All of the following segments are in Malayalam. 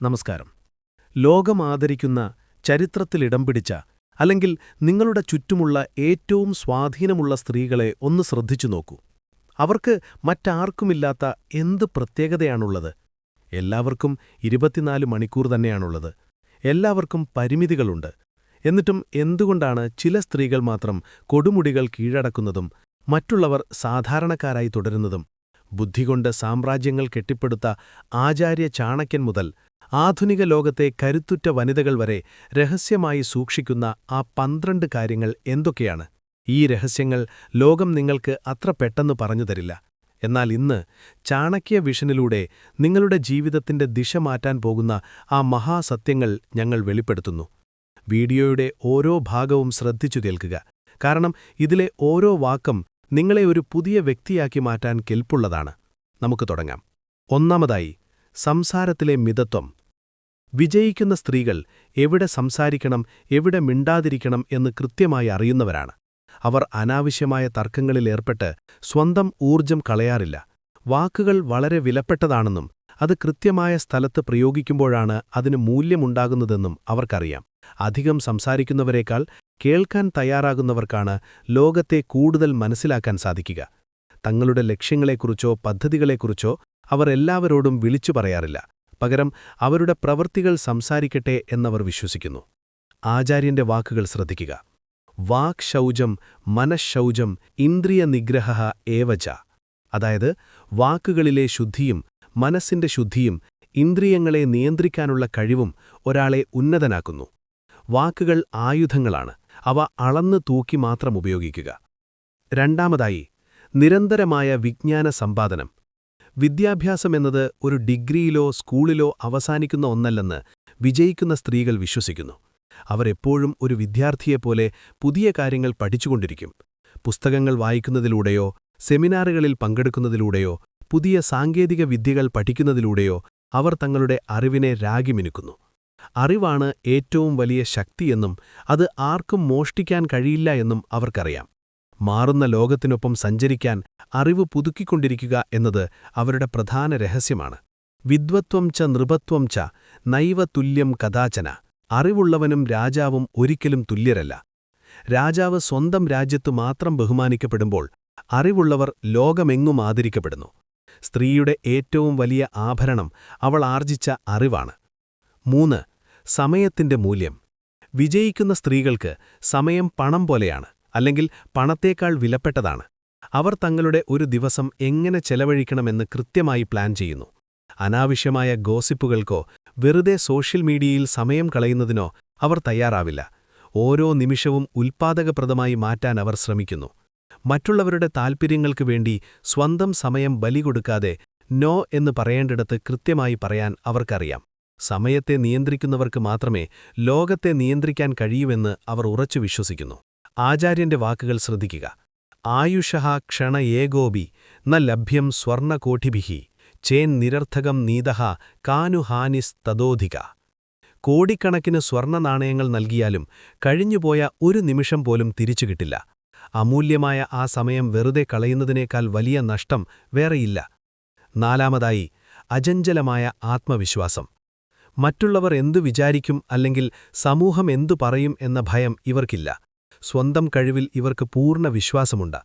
നമസ്കാരം. ലോകം ആദരിക്കുന്ന, ചരിത്രത്തിലിടം പിടിച്ച, അല്ലെങ്കിൽ നിങ്ങളുടെ ചുറ്റുമുള്ള ഏറ്റവും സ്വാധീനമുള്ള സ്ത്രീകളെ ഒന്ന് ശ്രദ്ധിച്ചു നോക്കൂ. അവർക്ക് മറ്റാർക്കുമില്ലാത്ത എന്ത് പ്രത്യേകതയാണുള്ളത്? എല്ലാവർക്കും 24 മണിക്കൂർ തന്നെയാണുള്ളത്. എല്ലാവർക്കും പരിമിതികളുണ്ട്. എന്നിട്ടും എന്തുകൊണ്ടാണ് ചില സ്ത്രീകൾ മാത്രം കൊടുമുടികൾ കീഴടക്കുന്നതും മറ്റുള്ളവർ സാധാരണക്കാരായി തുടരുന്നതും? ബുദ്ധികൊണ്ട് സാമ്രാജ്യങ്ങൾ കെട്ടിപ്പടുത്ത ആചാര്യ ചാണക്യൻ മുതൽ ആധുനിക ലോകത്തെ കരുത്തുറ്റ വനിതകൾ വരെ രഹസ്യമായി സൂക്ഷിക്കുന്ന ആ 12 കാര്യങ്ങൾ എന്തൊക്കെയാണ്? ഈ രഹസ്യങ്ങൾ ലോകം നിങ്ങൾക്ക് അത്ര പെട്ടെന്ന് പറഞ്ഞുതരില്ല. എന്നാൽ ഇന്ന് ചാണക്യ വിഷനിലൂടെ നിങ്ങളുടെ ജീവിതത്തിന്റെ ദിശ മാറ്റാൻ പോകുന്ന ആ മഹാസത്യങ്ങൾ ഞങ്ങൾ വെളിപ്പെടുത്തുന്നു. വീഡിയോയുടെ ഓരോ ഭാഗവും ശ്രദ്ധിച്ചു കേൾക്കുക. കാരണം ഇതിലെ ഓരോ വാക്കും നിങ്ങളെ ഒരു പുതിയ വ്യക്തിയാക്കി മാറ്റാൻ കെൽപ്പുള്ളതാണ്. നമുക്ക് തുടങ്ങാം. ഒന്നാമതായി, സംസാരത്തിലെ മിതത്വം. വിജയിക്കുന്ന സ്ത്രീകൾ എവിടെ സംസാരിക്കണം, എവിടെ മിണ്ടാതിരിക്കണം എന്ന് കൃത്യമായി അറിയുന്നവരാണ്. അവർ അനാവശ്യമായ തർക്കങ്ങളിലേർപ്പെട്ട് സ്വന്തം ഊർജം കളയാറില്ല. വാക്കുകൾ വളരെ വിലപ്പെട്ടതാണെന്നും അത് കൃത്യമായ സ്ഥലത്ത് പ്രയോഗിക്കുമ്പോഴാണ് അതിന് മൂല്യമുണ്ടാകുന്നതെന്നും അവർക്കറിയാം. അധികം സംസാരിക്കുന്നവരേക്കാൾ കേൾക്കാൻ തയ്യാറാകുന്നവർക്കാണ് ലോകത്തെ കൂടുതൽ മനസ്സിലാക്കാൻ സാധിക്കുക. തങ്ങളുടെ ലക്ഷ്യങ്ങളെക്കുറിച്ചോ പദ്ധതികളെക്കുറിച്ചോ അവർ എല്ലാവരോടും വിളിച്ചു പറയാറില്ല. പകരം അവരുടെ പ്രവൃത്തികൾ സംസാരിക്കട്ടെ എന്നവർ വിശ്വസിക്കുന്നു. ആചാര്യന്റെ വാക്കുകൾ ശ്രദ്ധിക്കുക. വാക് ശൗചം മനഃശൗചം ഇന്ദ്രിയ നിഗ്രഹ ഏവച. അതായത് വാക്കുകളിലെ ശുദ്ധിയും മനസ്സിന്റെ ശുദ്ധിയും ഇന്ദ്രിയങ്ങളെ നിയന്ത്രിക്കാനുള്ള കഴിവും ഒരാളെ ഉന്നതനാക്കുന്നു. വാക്കുകൾ ആയുധങ്ങളാണ്. അവ അളന്നു തൂക്കി മാത്രം ഉപയോഗിക്കുക. രണ്ടാമതായി, നിരന്തരമായ വിജ്ഞാന സമ്പാദനം. വിദ്യാഭ്യാസമെന്നത് ഒരു ഡിഗ്രിയിലോ സ്കൂളിലോ അവസാനിക്കുന്ന ഒന്നല്ലെന്ന് വിജയിക്കുന്ന സ്ത്രീകൾ വിശ്വസിക്കുന്നു. അവർ എപ്പോഴും ഒരു വിദ്യാർത്ഥിയെപ്പോലെ പുതിയ കാര്യങ്ങൾ പഠിച്ചുകൊണ്ടിരിക്കും. പുസ്തകങ്ങൾ വായിക്കുന്നതിലൂടെയോ സെമിനാറുകളിൽ പങ്കെടുക്കുന്നതിലൂടെയോ പുതിയ സാങ്കേതിക വിദ്യകൾ പഠിക്കുന്നതിലൂടെയോ അവർ തങ്ങളുടെ അറിവിനെ രാഗിമിനുക്കുന്നു. അറിവാണ് ഏറ്റവും വലിയ ശക്തിയെന്നും അത് ആർക്കും മോഷ്ടിക്കാൻ കഴിയില്ല എന്നും അവർക്കറിയാം. മാറുന്ന ലോകത്തിനൊപ്പം സഞ്ചരിക്കാൻ അറിവ് പുതുക്കിക്കൊണ്ടിരിക്കുക എന്നത് അവരുടെ പ്രധാന രഹസ്യമാണ്. വിദ്വത്വം ച നൃപത്വം ച നൈവ തുല്യം കഥാചന. അറിവുള്ളവനും രാജാവും ഒരിക്കലും തുല്യരല്ല. രാജാവ് സ്വന്തം രാജ്യത്തു മാത്രം ബഹുമാനിക്കപ്പെടുമ്പോൾ അറിവുള്ളവർ ലോകമെങ്ങും ആദരിക്കപ്പെടുന്നു. സ്ത്രീയുടെ ഏറ്റവും വലിയ ആഭരണം അവൾ ആർജിച്ച അറിവാണ്. 3. സമയത്തിന്റെ മൂല്യം. വിജയിക്കുന്ന സ്ത്രീകൾക്ക് സമയം പണം പോലെയാണ്, അല്ലെങ്കിൽ പണത്തേക്കാൾ വിലപ്പെട്ടതാണ്. അവർ തങ്ങളുടെ ഒരു ദിവസം എങ്ങനെ ചെലവഴിക്കണമെന്ന് കൃത്യമായി പ്ലാൻ ചെയ്യുന്നു. അനാവശ്യമായ ഗോസിപ്പുകൾക്കോ വെറുതെ സോഷ്യൽ മീഡിയയിൽ സമയം കളയുന്നതിനോ അവർ തയ്യാറാവില്ല. ഓരോ നിമിഷവും ഉൽപ്പാദകപ്രദമായി മാറ്റാൻ അവർ ശ്രമിക്കുന്നു. മറ്റുള്ളവരുടെ താൽപ്പര്യങ്ങൾക്ക് വേണ്ടി സ്വന്തം സമയം ബലി കൊടുക്കാതെ നോ എന്ന് പറയേണ്ടിടത്ത് കൃത്യമായി പറയാൻ അവർക്കറിയാം. സമയത്തെ നിയന്ത്രിക്കുന്നവർക്ക് മാത്രമേ ലോകത്തെ നിയന്ത്രിക്കാൻ കഴിയൂവെന്ന് അവർ ഉറച്ചു വിശ്വസിക്കുന്നു. ആചാര്യന്റെ വാക്കുകൾ ശ്രദ്ധിക്കുക. ആയുഷഃ ക്ഷണ ഏകോപി ന ലഭ്യം സ്വർണകോഠിഭിഃ ചേൻ നിരർത്ഥകം നീതഃ കാനുഹാനിസ് തദോധിക. കോടിക്കണക്കിന് സ്വർണ്ണ നാണയങ്ങൾ നൽകിയാലും കഴിഞ്ഞുപോയ ഒരു നിമിഷം പോലും തിരിച്ചുകിട്ടില്ല. അമൂല്യമായ ആ സമയം വെറുതെ കളയുന്നതിനേക്കാൾ വലിയ നഷ്ടം വേറെയില്ല. 4. അചഞ്ചലമായ ആത്മവിശ്വാസം. മറ്റുള്ളവർ എന്തു വിചാരിക്കും, അല്ലെങ്കിൽ സമൂഹം എന്തു പറയും എന്ന ഭയം ഇവർക്കില്ല. സ്വന്തം കഴിവിൽ ഇവർക്ക് പൂർണ്ണ വിശ്വാസമുണ്ട്.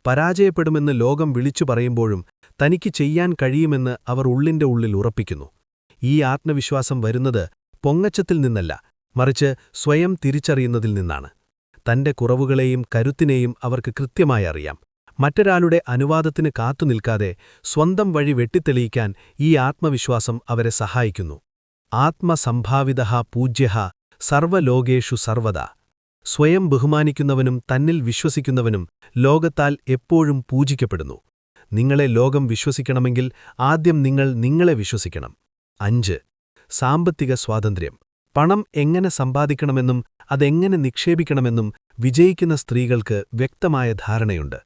പരാജയപ്പെടുമെന്ന് ലോകം വിളിച്ചു പറയുമ്പോഴും തനിക്ക് ചെയ്യാൻ കഴിയുമെന്ന് അവർ ഉള്ളിന്റെ ഉള്ളിൽ ഉറപ്പിക്കുന്നു. ഈ ആത്മവിശ്വാസം വരുന്നത് പൊങ്ങച്ചത്തിൽ നിന്നല്ല, മറിച്ച് സ്വയം തിരിച്ചറിയുന്നതിൽ നിന്നാണ്. തന്റെ കുറവുകളെയും കരുത്തിനെയും അവർക്ക് കൃത്യമായി അറിയാം. മറ്റൊരാളുടെ അനുവാദത്തിന് കാത്തുനിൽക്കാതെ സ്വന്തം വഴി വെട്ടിത്തെളിയിക്കാൻ ഈ ആത്മവിശ്വാസം അവരെ സഹായിക്കുന്നു. ആത്മസംഭാവിതഃ പൂജ്യഃ സർവ്വലോകേഷു സർവദാ. സ്വയം ബഹുമാനിക്കുന്നവനും തന്നിൽ വിശ്വസിക്കുന്നവനും ലോകത്താൽ എപ്പോഴും പൂജിക്കപ്പെടുന്നു. നിങ്ങളെ ലോകം വിശ്വസിക്കണമെങ്കിൽ ആദ്യം നിങ്ങൾ നിങ്ങളെ വിശ്വസിക്കണം. 5. സാമ്പത്തിക സ്വാതന്ത്ര്യം. പണം എങ്ങനെ സമ്പാദിക്കണമെന്നും അതെങ്ങനെ നിക്ഷേപിക്കണമെന്നും വിജയിക്കുന്ന സ്ത്രീകൾക്ക് വ്യക്തമായ ധാരണയുണ്ട്.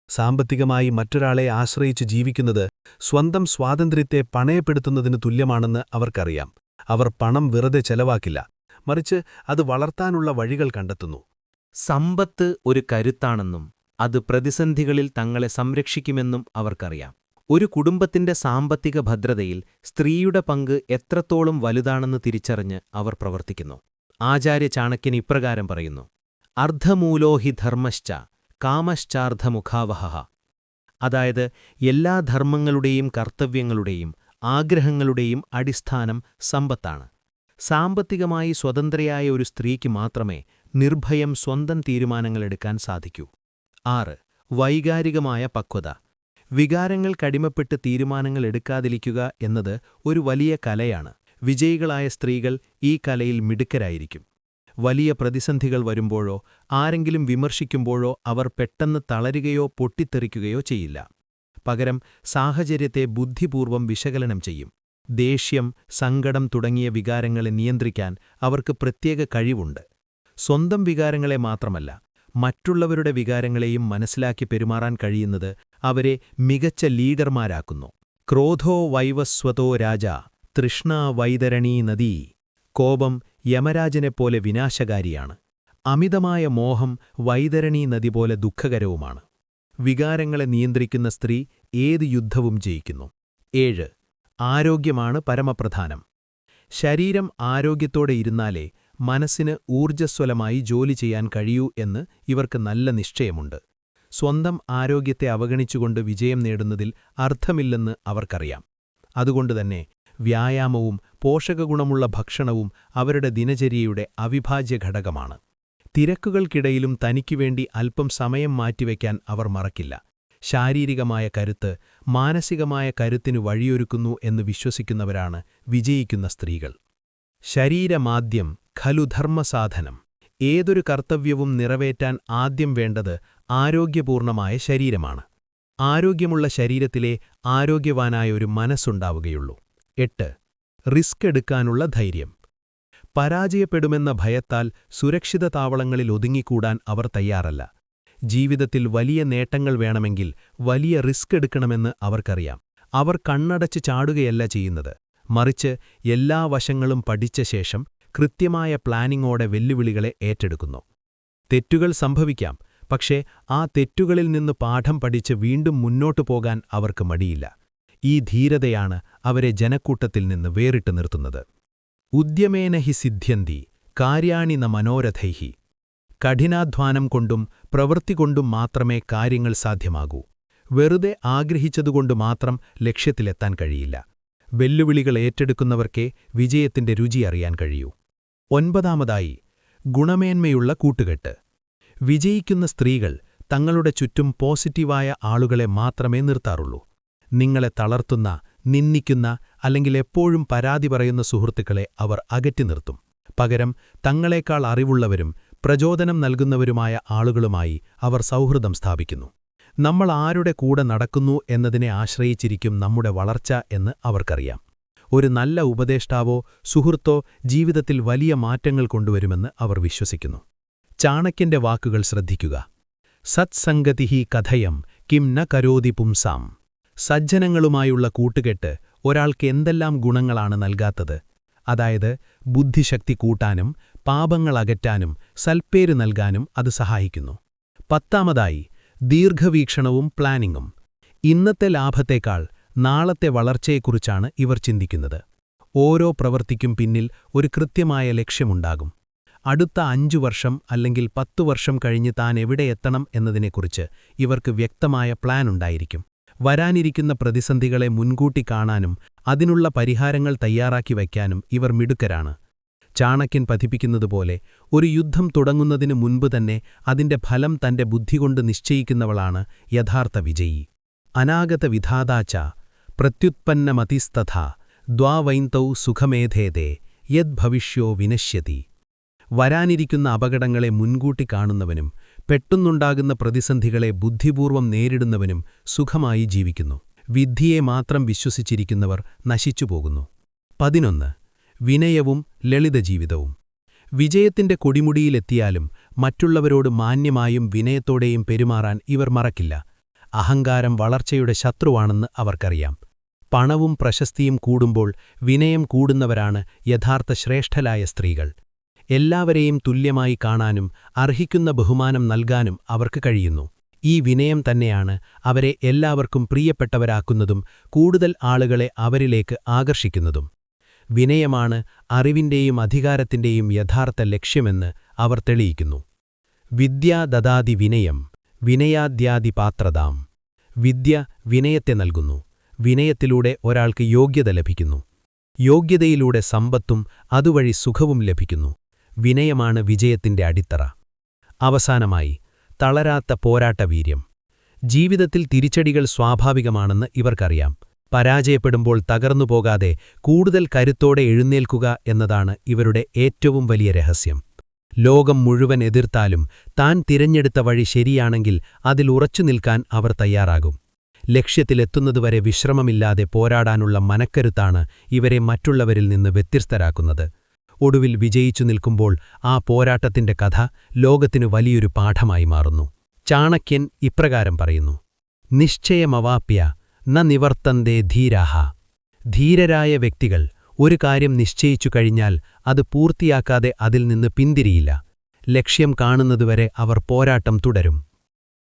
സാമ്പത്തികമായി മറ്റൊരാളെ ആശ്രയിച്ച് ജീവിക്കുന്നത് സ്വന്തം സ്വാതന്ത്ര്യത്തെ പണയപ്പെടുത്തുന്നതിന് തുല്യമാണെന്ന് അവർക്കറിയാം. അവർ പണം വെറുതെ ചെലവാക്കില്ല, മറിച്ച് അത് വളർത്താനുള്ള വഴികൾ കണ്ടെത്തുന്നു. സമ്പത്ത് ഒരു കരുത്താണെന്നും അത് പ്രതിസന്ധികളിൽ തങ്ങളെ സംരക്ഷിക്കുമെന്നും അവർക്കറിയാം. ഒരു കുടുംബത്തിന്റെ സാമ്പത്തിക ഭദ്രതയിൽ സ്ത്രീയുടെ പങ്ക് എത്രത്തോളം വലുതാണെന്ന് തിരിച്ചറിഞ്ഞ് അവർ പ്രവർത്തിക്കുന്നു. ആചാര്യ ചാണക്യൻ ഇപ്രകാരം പറയുന്നു: അർദ്ധമൂലോ ഹി ധർമ്മശ്ച കാമശ്ചാർദ്ധമുഖാവഹഃ. അതായത്, എല്ലാ ധർമ്മങ്ങളുടെയും കർത്തവ്യങ്ങളുടെയും ആഗ്രഹങ്ങളുടെയും അടിസ്ഥാനം സമ്പത്താണ്. സാമ്പത്തികമായി സ്വതന്ത്രയായ ഒരു സ്ത്രീക്ക് മാത്രമേ നിർഭയം സ്വന്തം തീരുമാനങ്ങളെടുക്കാൻ സാധിക്കൂ. 6. വൈകാരികമായ പക്വത. വികാരങ്ങൾ കടിമപ്പെട്ട് തീരുമാനങ്ങൾ എടുക്കാതിരിക്കുക എന്നത് ഒരു വലിയ കലയാണ്. വിജയികളായ സ്ത്രീകൾ ഈ കലയിൽ മിടുക്കരായിരിക്കും. വലിയ പ്രതിസന്ധികൾ വരുമ്പോഴോ ആരെങ്കിലും വിമർശിക്കുമ്പോഴോ അവർ പെട്ടെന്ന് തളരുകയോ പൊട്ടിത്തെറിക്കുകയോ ചെയ്യില്ല. പകരം സാഹചര്യത്തെ ബുദ്ധിപൂർവ്വം വിശകലനം ചെയ്യും. ദേഷ്യം, സങ്കടം തുടങ്ങിയ വികാരങ്ങളെ നിയന്ത്രിക്കാൻ അവർക്ക് പ്രത്യേക കഴിവുണ്ട്. സ്വന്തം വികാരങ്ങളെ മാത്രമല്ല, മറ്റുള്ളവരുടെ വികാരങ്ങളെയും മനസ്സിലാക്കി പെരുമാറാൻ കഴിയുന്നത് അവരെ മികച്ച ലീഡർമാരാക്കുന്നു. ക്രോധോ വൈവസ്വതോ രാജ തൃഷ്ണാ വൈതരണീ നദീ. കോപം യമരാജനെപ്പോലെ വിനാശകാരിയാണ്. അമിതമായ മോഹം വൈതരണീ നദി പോലെ ദുഃഖകരവുമാണ്. വികാരങ്ങളെ നിയന്ത്രിക്കുന്ന സ്ത്രീ ഏത് യുദ്ധവും ജയിക്കുന്നു. 7. ആരോഗ്യമാണ് പരമപ്രധാനം. ശരീരം ആരോഗ്യത്തോടെ ഇരുന്നാലേ മനസ്സിന് ഊർജ്ജസ്വലമായി ജോലി ചെയ്യാൻ കഴിയൂ എന്ന് ഇവർക്ക് നല്ല നിശ്ചയമുണ്ട്. സ്വന്തം ആരോഗ്യത്തെ അവഗണിച്ചുകൊണ്ട് വിജയം നേടുന്നതിൽ അർത്ഥമില്ലെന്ന് അവർക്കറിയാം. അതുകൊണ്ടുതന്നെ വ്യായാമവും പോഷകഗുണമുള്ള ഭക്ഷണവും അവരുടെ ദിനചര്യയുടെ അവിഭാജ്യ ഘടകമാണ്. തിരക്കുകൾക്കിടയിലും തനിക്കുവേണ്ടി അല്പം സമയം മാറ്റിവെക്കാൻ അവർ മറക്കില്ല. ശാരീരികമായ കരുത്ത് മാനസികമായ കരുത്തിനു വഴിയൊരുക്കുന്നു എന്ന് വിശ്വസിക്കുന്നവരാണ് വിജയിക്കുന്ന സ്ത്രീകൾ. ശരീരമാദ്യം ഖലു ധർമ്മസാധനം. ഏതൊരു കർത്തവ്യവും നിറവേറ്റാൻ ആദ്യം വേണ്ടത് ആരോഗ്യപൂർണമായ ശരീരമാണ്. ആരോഗ്യമുള്ള ശരീരത്തിലെ ആരോഗ്യവാനായ ഒരു മനസ്സുണ്ടാവുകയുള്ളൂ. 8. റിസ്ക് എടുക്കാനുള്ള ധൈര്യം. പരാജയപ്പെടുമെന്ന ഭയത്താൽ സുരക്ഷിത താവളങ്ങളിൽ ഒതുങ്ങിക്കൂടാൻ അവർ തയ്യാറല്ല. ജീവിതത്തിൽ വലിയ നേട്ടങ്ങൾ വേണമെങ്കിൽ വലിയ റിസ്ക് എടുക്കണമെന്ന് അവർക്കറിയാം. അവർ കണ്ണടച്ച് ചാടുകയല്ല ചെയ്യുന്നത്, മറിച്ച് എല്ലാ വശങ്ങളും പഠിച്ച ശേഷം കൃത്യമായ പ്ലാനിങ്ങോടെ വെല്ലുവിളികളെ ഏറ്റെടുക്കുന്നു. തെറ്റുകൾ സംഭവിക്കാം, പക്ഷേ ആ തെറ്റുകളിൽ നിന്ന് പാഠം പഠിച്ച് വീണ്ടും മുന്നോട്ടു പോകാൻ അവർക്ക് മടിയില്ല. ഈ ധീരതയാണ് അവരെ ജനക്കൂട്ടത്തിൽ നിന്ന് വേറിട്ട് നിർത്തുന്നത്. ഉദ്യമേന ഹി സിദ്ധ്യന്തി കാര്യാണി ന മനോരഥൈഹി. കഠിനാധ്വാനം കൊണ്ടും പ്രവൃത്തികൊണ്ടും മാത്രമേ കാര്യങ്ങൾ സാധ്യമാകൂ. വെറുതെ ആഗ്രഹിച്ചതുകൊണ്ട് മാത്രം ലക്ഷ്യത്തിലെത്താൻ കഴിയില്ല. വെല്ലുവിളികൾ ഏറ്റെടുക്കുന്നവർക്കേ വിജയത്തിന്റെ രുചി അറിയാൻ കഴിയൂ. 9. ഗുണമേന്മയുള്ള കൂട്ടുകെട്ട്. വിജയിക്കുന്ന സ്ത്രീകൾ തങ്ങളുടെ ചുറ്റും പോസിറ്റീവായ ആളുകളെ മാത്രമേ നിർത്താറുള്ളൂ. നിങ്ങളെ തളർത്തുന്ന, നിന്ദിക്കുന്ന അല്ലെങ്കിൽ എപ്പോഴും പരാതി പറയുന്ന സുഹൃത്തുക്കളെ അവർ അകറ്റി നിർത്തും. പകരം തങ്ങളെക്കാൾ അറിവുള്ളവരും പ്രചോദനം നൽകുന്നവരുമായ ആളുകളുമായി അവർ സൗഹൃദം സ്ഥാപിക്കുന്നു. നമ്മൾ ആരുടെ കൂടെ നടക്കുന്നു എന്നതിനെ ആശ്രയിച്ചിരിക്കും നമ്മുടെ വളർച്ച എന്ന് അവർക്കറിയാം. ഒരു നല്ല ഉപദേഷ്ടാവോ സുഹൃത്തോ ജീവിതത്തിൽ വലിയ മാറ്റങ്ങൾ കൊണ്ടുവരുമെന്ന് അവർ വിശ്വസിക്കുന്നു. ചാണക്യന്റെ വാക്കുകൾ ശ്രദ്ധിക്കുക. സത്സംഗതിഹി കഥയം കിം ന കരോതി പുംസാം. സജ്ജനങ്ങളുമായുള്ള കൂട്ടുകെട്ട് ഒരാൾക്ക് എന്തെല്ലാം ഗുണങ്ങളാണ് നൽകാത്തത്? അതായത്, ബുദ്ധിശക്തി കൂട്ടാനും പാപങ്ങളകറ്റാനും സൽപ്പേര് നൽകാനും അത് സഹായിക്കുന്നു. 10. ദീർഘവീക്ഷണവും പ്ലാനിങ്ങും. ഇന്നത്തെ ലാഭത്തേക്കാൾ നാളത്തെ വളർച്ചയെക്കുറിച്ചാണ് ഇവർ ചിന്തിക്കുന്നത്. ഓരോ പ്രവൃത്തിക്കും പിന്നിൽ ഒരു കൃത്യമായ ലക്ഷ്യമുണ്ടാകും. അടുത്ത 5 വർഷം അല്ലെങ്കിൽ 10 വർഷം കഴിഞ്ഞ് താൻ എവിടെ എത്തണം എന്നതിനെക്കുറിച്ച് ഇവർക്ക് വ്യക്തമായ പ്ലാൻ ഉണ്ടായിരിക്കും. വരാനിരിക്കുന്ന പ്രതിസന്ധികളെ മുൻകൂട്ടി കാണാനും അതിനുള്ള പരിഹാരങ്ങൾ തയ്യാറാക്കി വയ്ക്കാനും ഇവർ മിടുക്കരാണ്. ചാണക്യൻ പഠിപ്പിക്കുന്നതുപോലെ ഒരു യുദ്ധം തുടങ്ങുന്നതിനു മുൻപ് തന്നെ അതിന്റെ ഫലം തന്റെ ബുദ്ധികൊണ്ട് നിശ്ചയിക്കുന്നവളാണ് യഥാർത്ഥ വിജയി. അനാഗത വിധാതാച്ച പ്രത്യുത്പന്നമതിസ്തഥാ ദ്വാവൈന്തൗ സുഖമേധേതേ യത് ഭവിഷ്യോ വിനശ്യതി. വരാനിരിക്കുന്ന അപകടങ്ങളെ മുൻകൂട്ടി കാണുന്നവനും പെട്ടെന്നുണ്ടാകുന്ന പ്രതിസന്ധികളെ ബുദ്ധിപൂർവ്വം നേരിടുന്നവനും സുഖമായി ജീവിക്കുന്നു. വിദ്യയെ മാത്രം വിശ്വസിച്ചിരിക്കുന്നവർ നശിച്ചുപോകുന്നു. 11. വിനയവും ലളിതജീവിതവും. വിജയത്തിന്റെ കൊടിമുടിയിലെത്തിയാലും മറ്റുള്ളവരോട് മാന്യമായും വിനയത്തോടെയും പെരുമാറാൻ ഇവർ മറക്കില്ല. അഹങ്കാരം വളർച്ചയുടെ ശത്രുവാണെന്ന് അവർക്കറിയാം. പണവും പ്രശസ്തിയും കൂടുമ്പോൾ വിനയം കൂടുന്നവരാണ് യഥാർത്ഥ ശ്രേഷ്ഠരായ സ്ത്രീകൾ. എല്ലാവരെയും തുല്യമായി കാണാനും അർഹിക്കുന്ന ബഹുമാനം നൽകാനും അവർക്ക് കഴിയുന്നു. ഈ വിനയം തന്നെയാണ് അവരെ എല്ലാവർക്കും പ്രിയപ്പെട്ടവരാക്കുന്നതും കൂടുതൽ ആളുകളെ അവരിലേക്ക് ആകർഷിക്കുന്നതും. വിനയമാണ് അറിവിന്റെയും അധികാരത്തിന്റെയും യഥാർത്ഥ ലക്ഷ്യമെന്ന് അവർ തെളിയിക്കുന്നു. വിദ്യാ ദദാതി വിനയം വിനയാദ്യാതി പാത്രതാം. വിദ്യ വിനയത്തെ നൽകുന്നു. വിനയത്തിലൂടെ ഒരാൾക്ക് യോഗ്യത ലഭിക്കുന്നു. യോഗ്യതയിലൂടെ സമ്പത്തും അതുവഴി സുഖവും ലഭിക്കുന്നു. വിനയമാണ് വിജയത്തിന്റെ അടിത്തറ. അവസാനമായി, തളരാത്ത പോരാട്ടവീര്യം. ജീവിതത്തിൽ തിരിച്ചടികൾ സ്വാഭാവികമാണെന്ന് ഇവർക്കറിയാം. പരാജയപ്പെടുമ്പോൾ തകർന്നുപോകാതെ കൂടുതൽ കരുത്തോടെ എഴുന്നേൽക്കുക എന്നതാണ് ഇവരുടെ ഏറ്റവും വലിയ രഹസ്യം. ലോകം മുഴുവൻ എതിർത്താലും താൻ തിരഞ്ഞെടുത്ത വഴി ശരിയാണെങ്കിൽ അതിൽ ഉറച്ചു നിൽക്കാൻ അവർ തയ്യാറാകും. ലക്ഷ്യത്തിലെത്തുന്നതുവരെ വിശ്രമമില്ലാതെ പോരാടാനുള്ള മനക്കരുത്താണ് ഇവരെ മറ്റുള്ളവരിൽ നിന്ന് വ്യത്യസ്തരാക്കുന്നത്. ഒടുവിൽ വിജയിച്ചു നിൽക്കുമ്പോൾ ആ പോരാട്ടത്തിന്റെ കഥ ലോകത്തിനു വലിയൊരു പാഠമായി മാറുന്നു. ചാണക്യൻ ഇപ്രകാരം പറയുന്നു: നിശ്ചയമവാപ്യ ന നിവർത്തന്തേ ധീരാഹ. ധീരരായ വ്യക്തികൾ ഒരു കാര്യം നിശ്ചയിച്ചു കഴിഞ്ഞാൽ അത് പൂർത്തിയാക്കാതെ അതിൽ നിന്ന് പിന്തിരിയില്ല. ലക്ഷ്യം കാണുന്നതുവരെ അവർ പോരാട്ടം തുടരും.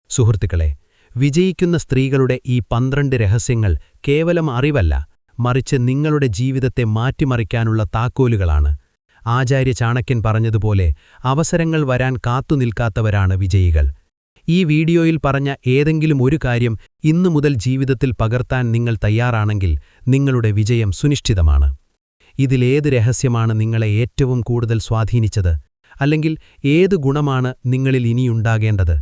സുഹൃത്തുക്കളെ, വിജയിക്കുന്ന സ്ത്രീകളുടെ ഈ 12 രഹസ്യങ്ങൾ കേവലം അറിവല്ല, മറിച്ച് നിങ്ങളുടെ ജീവിതത്തെ മാറ്റിമറിക്കാനുള്ള താക്കോലുകളാണ്. ആചാര്യ ചാണക്യൻ പറഞ്ഞതുപോലെ അവസരങ്ങൾ വരാൻ കാത്തുനിൽക്കാത്തവരാണ് വിജയികൾ. ഈ വീഡിയോയിൽ പറഞ്ഞ ഏതെങ്കിലും ഒരു കാര്യം ഇന്നു മുതൽ ജീവിതത്തിൽ പകർത്താൻ നിങ്ങൾ തയ്യാറാണെങ്കിൽ നിങ്ങളുടെ വിജയം സുനിശ്ചിതമാണ്. ഇതിലേത് രഹസ്യമാണ് നിങ്ങളെ ഏറ്റവും കൂടുതൽ സ്വാധീനിച്ചത്? അല്ലെങ്കിൽ ഏത് ഗുണമാണ് നിങ്ങളിൽ ഇനിയുണ്ടാകേണ്ടത്?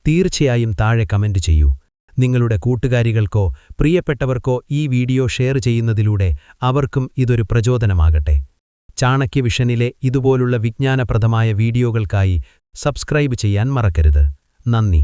തീർച്ചയായും താഴെ കമന്റ് ചെയ്യൂ. നിങ്ങളുടെ കൂട്ടുകാരികൾക്കോ പ്രിയപ്പെട്ടവർക്കോ ഈ വീഡിയോ ഷെയർ ചെയ്യുന്നതിലൂടെ അവർക്കും ഇതൊരു പ്രചോദനമാകട്ടെ. ചാണക്യ വിഷനിലെ ഇതുപോലുള്ള വിജ്ഞാനപ്രദമായ വീഡിയോകൾക്കായി സബ്സ്ക്രൈബ് ചെയ്യാൻ മറക്കരുത്. നന്ദി.